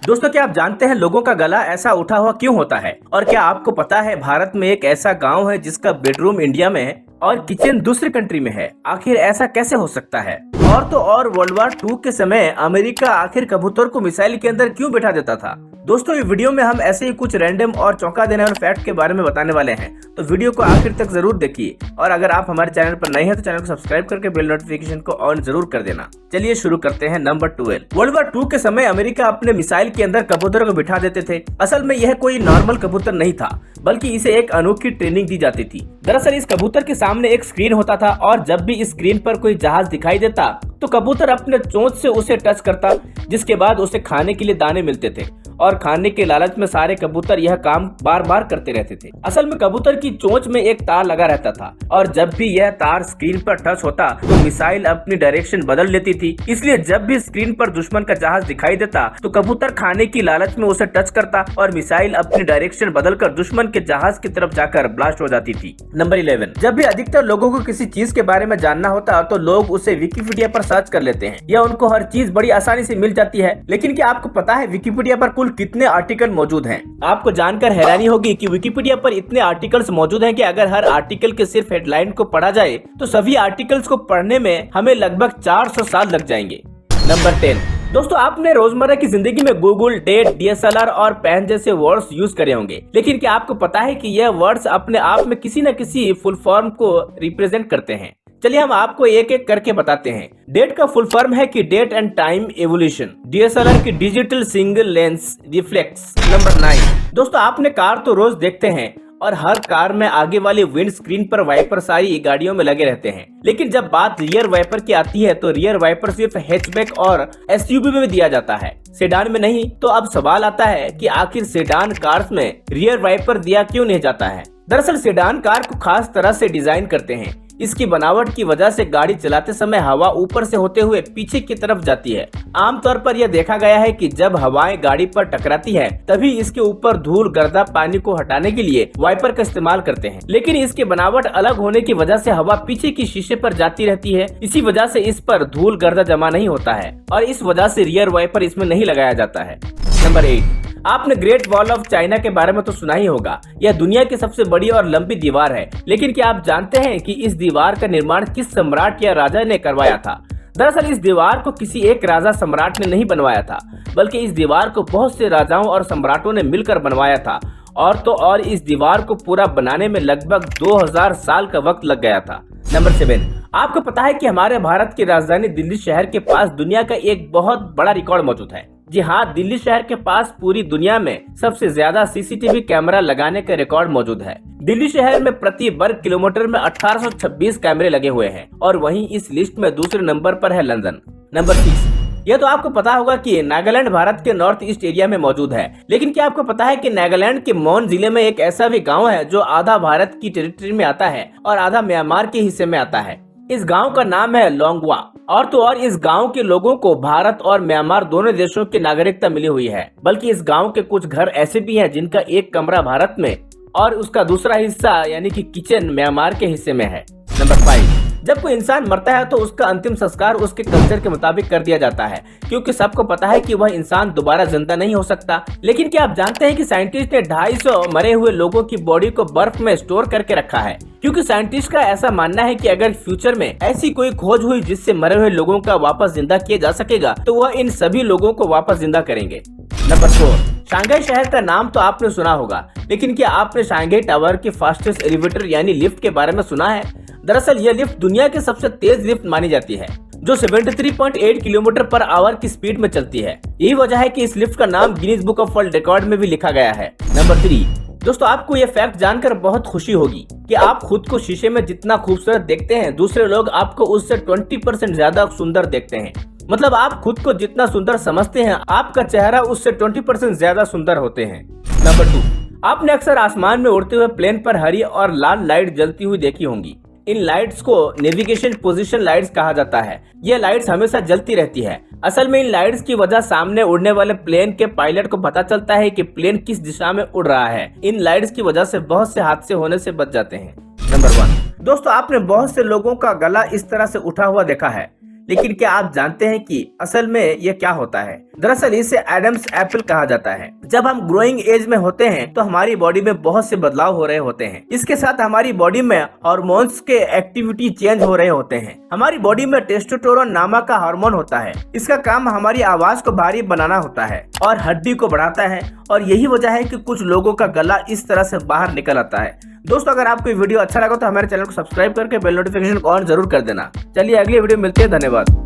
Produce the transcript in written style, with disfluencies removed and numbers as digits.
दोस्तों, क्या आप जानते हैं लोगों का गला ऐसा उठा हुआ क्यों होता है? और क्या आपको पता है भारत में एक ऐसा गांव है जिसका बेडरूम इंडिया में है और किचन दूसरी कंट्री में है? आखिर ऐसा कैसे हो सकता है? और तो और वर्ल्ड वॉर 2 के समय अमेरिका आखिर कबूतर को मिसाइल के अंदर क्यों बैठा देता था? दोस्तों, ये वीडियो में हम ऐसे ही कुछ रैंडम और चौंका देने वाले फैक्ट के बारे में बताने वाले हैं, तो वीडियो को आखिर तक जरूर देखिए। और अगर आप हमारे चैनल पर नए हैं तो चैनल को सब्सक्राइब करके बेल नोटिफिकेशन को ऑन जरूर कर देना। चलिए शुरू करते हैं। नंबर 12। वर्ल्ड वॉर 2 के समय अमेरिका अपने मिसाइल के अंदर कबूतरों को बिठा देते थे। असल में यह कोई नॉर्मल कबूतर नहीं था, बल्कि इसे एक अनोखी ट्रेनिंग दी जाती थी। दरअसल इस कबूतर के सामने एक स्क्रीन होता था और जब भी इस स्क्रीन पर कोई जहाज दिखाई देता तो कबूतर अपने चोंच से उसे टच करता, जिसके बाद उसे खाने के लिए दाने मिलते थे और खाने के लालच में सारे कबूतर यह काम बार बार करते रहते थे। असल में कबूतर की चोंच में एक तार लगा रहता था और जब भी यह तार स्क्रीन पर टच होता तो मिसाइल अपनी डायरेक्शन बदल लेती थी। इसलिए जब भी स्क्रीन पर दुश्मन का जहाज दिखाई देता तो कबूतर खाने की लालच में उसे टच करता और मिसाइल अपनी डायरेक्शन बदलकर दुश्मन के जहाज की तरफ जाकर ब्लास्ट हो जाती थी। नंबर 11। जब भी अधिकतर लोगों को किसी चीज के बारे में जानना होता तो लोग उसे विकिपीडिया पर सर्च कर लेते हैं। यह उनको हर चीज बड़ी आसानी से मिल जाती है। लेकिन क्या आपको पता है विकिपीडिया पर कुल कितने आर्टिकल मौजूद हैं? आपको जानकर हैरानी होगी कि विकिपीडिया पर इतने आर्टिकल्स मौजूद हैं कि अगर हर आर्टिकल के सिर्फ हेडलाइन को पढ़ा जाए तो सभी आर्टिकल्स को पढ़ने में हमें लगभग 400 साल लग जाएंगे। नंबर 10। दोस्तों, आपने रोजमर्रा की जिंदगी में गूगल, डेट, डीएसएलआर और पेन जैसे वर्ड्स यूज करे होंगे, लेकिन क्या आपको पता है कि यह वर्ड्स अपने आप में किसी न किसी फुल फॉर्म को रिप्रेजेंट करते हैं? चलिए हम आपको एक एक करके बताते हैं। डेट का फुल फॉर्म है कि date and time evolution. DSLR की digital single lens reflex. Number 9। दोस्तों, आपने कार तो रोज देखते हैं और हर कार में आगे वाली विंड स्क्रीन पर वाइपर सारी गाड़ियों में लगे रहते हैं, लेकिन जब बात रियर वाइपर की आती है तो रियर वाइपर सिर्फ हैचबैक और एसयूवी में दिया जाता है, सेडान में नहीं। तो अब सवाल आता है कि आखिर सेडान कार्स में रियर वाइपर दिया क्यों नहीं जाता है? दरअसल सेडान कार को खास तरह से डिजाइन करते हैं। इसकी बनावट की वजह से गाड़ी चलाते समय हवा ऊपर से होते हुए पीछे की तरफ जाती है। आमतौर पर यह देखा गया है कि जब हवाएं गाड़ी पर टकराती है तभी इसके ऊपर धूल, गर्दा, पानी को हटाने के लिए वाइपर का इस्तेमाल करते हैं। लेकिन इसकी बनावट अलग होने की वजह से हवा पीछे की शीशे पर जाती रहती है। इसी वजह से इस पर धूल, गर्दा जमा नहीं होता है और इस वजह से रियर वाइपर इसमें नहीं लगाया जाता है। नंबर 8। आपने ग्रेट वॉल ऑफ चाइना के बारे में तो सुना ही होगा। यह दुनिया की सबसे बड़ी और लंबी दीवार है, लेकिन क्या आप जानते हैं कि इस दीवार का निर्माण किस सम्राट या राजा ने करवाया था? दरअसल इस दीवार को किसी एक राजा सम्राट ने नहीं बनवाया था, बल्कि इस दीवार को बहुत से राजाओं और सम्राटों ने मिलकर बनवाया था। और तो और इस दीवार को पूरा बनाने में लगभग 2000 साल का वक्त लग गया था। नंबर 7। आपको पता है कि हमारे भारत की राजधानी दिल्ली शहर के पास दुनिया का एक बहुत बड़ा रिकॉर्ड मौजूद है। जी हाँ, दिल्ली शहर के पास पूरी दुनिया में सबसे ज्यादा सीसीटीवी कैमरा लगाने का रिकॉर्ड मौजूद है। दिल्ली शहर में प्रति वर्ग किलोमीटर में 1826 कैमरे लगे हुए हैं और वहीं इस लिस्ट में दूसरे नंबर पर है लंदन। नंबर 30। यह तो आपको पता होगा कि नागालैंड भारत के नॉर्थ ईस्ट एरिया में मौजूद है, लेकिन क्या आपको पता है कि नागालैंड के मोन जिले में एक ऐसा भी गाँव है जो आधा भारत की टेरिटरी में आता है और आधा म्यांमार के हिस्से में आता है। इस गांव का नाम है लोंगवा। और तो और इस गांव के लोगों को भारत और म्यांमार दोनों देशों की नागरिकता मिली हुई है। बल्कि इस गांव के कुछ घर ऐसे भी हैं जिनका एक कमरा भारत में और उसका दूसरा हिस्सा यानी कि किचन म्यांमार के हिस्से में है। नंबर 5। जब कोई इंसान मरता है तो उसका अंतिम संस्कार उसके कल्चर के मुताबिक कर दिया जाता है, क्योंकि सबको पता है कि वह इंसान दोबारा जिंदा नहीं हो सकता। लेकिन क्या आप जानते हैं कि साइंटिस्ट ने 250 मरे हुए लोगों की बॉडी को बर्फ में स्टोर करके रखा है, क्योंकि साइंटिस्ट का ऐसा मानना है कि अगर फ्यूचर में ऐसी कोई खोज हुई जिससे मरे हुए लोगों का वापस जिंदा किया जा सकेगा तो वह इन सभी लोगों को वापस जिंदा करेंगे। नंबर 4। शंघाई शहर का नाम तो आपने सुना होगा, लेकिन क्या आपने शंघाई टावर के फास्टेस्ट एलिवेटर यानी लिफ्ट के बारे में सुना है? दरअसल यह लिफ्ट दुनिया की सबसे तेज लिफ्ट मानी जाती है, जो 73.8 किलोमीटर पर आवर की स्पीड में चलती है। यही वजह है कि इस लिफ्ट का नाम Guinness book of world record में भी लिखा गया है। नंबर 3। दोस्तों, आपको ये फैक्ट जानकर बहुत खुशी होगी कि आप खुद को शीशे में जितना खूबसूरत देखते हैं, दूसरे लोग आपको उससे 20% ज्यादा सुंदर देखते हैं। मतलब आप खुद को जितना सुंदर समझते हैं, आपका चेहरा उससे 20% ज्यादा सुंदर होते हैं। नंबर 2। आपने अक्सर आसमान में उड़ते हुए प्लेन पर हरी और लाल लाइट जलती हुई देखी होंगी। इन लाइट्स को नेविगेशन पोजीशन लाइट्स कहा जाता है। ये लाइट्स हमेशा जलती रहती है। असल में इन लाइट्स की वजह सामने उड़ने वाले प्लेन के पायलट को पता चलता है कि प्लेन किस दिशा में उड़ रहा है। इन लाइट्स की वजह से बहुत से हादसे होने से बच जाते हैं। नंबर 1। दोस्तों, आपने बहुत से लोगों का गला इस तरह से उठा हुआ देखा है, लेकिन क्या आप जानते हैं कि असल में यह क्या होता है? दरअसल इसे एडम्स एप्पल कहा जाता है। जब हम ग्रोइंग एज में होते हैं तो हमारी बॉडी में बहुत से बदलाव हो रहे होते हैं। इसके साथ हमारी बॉडी में हार्मोन्स के एक्टिविटी चेंज हो रहे होते हैं। हमारी बॉडी में टेस्टोस्टेरोन नामक का हार्मोन होता है। इसका काम हमारी आवाज को भारी बनाना होता है और हड्डी को बढ़ाता है, और यही वजह है कि कुछ लोगों का गला इस तरह से बाहर निकल आता है। दोस्तों, अगर आपको ये वीडियो अच्छा लगा तो हमारे चैनल को सब्सक्राइब करके बेल नोटिफिकेशन को ऑन जरूर कर देना। चलिए अगली वीडियो मिलती है। धन्यवाद।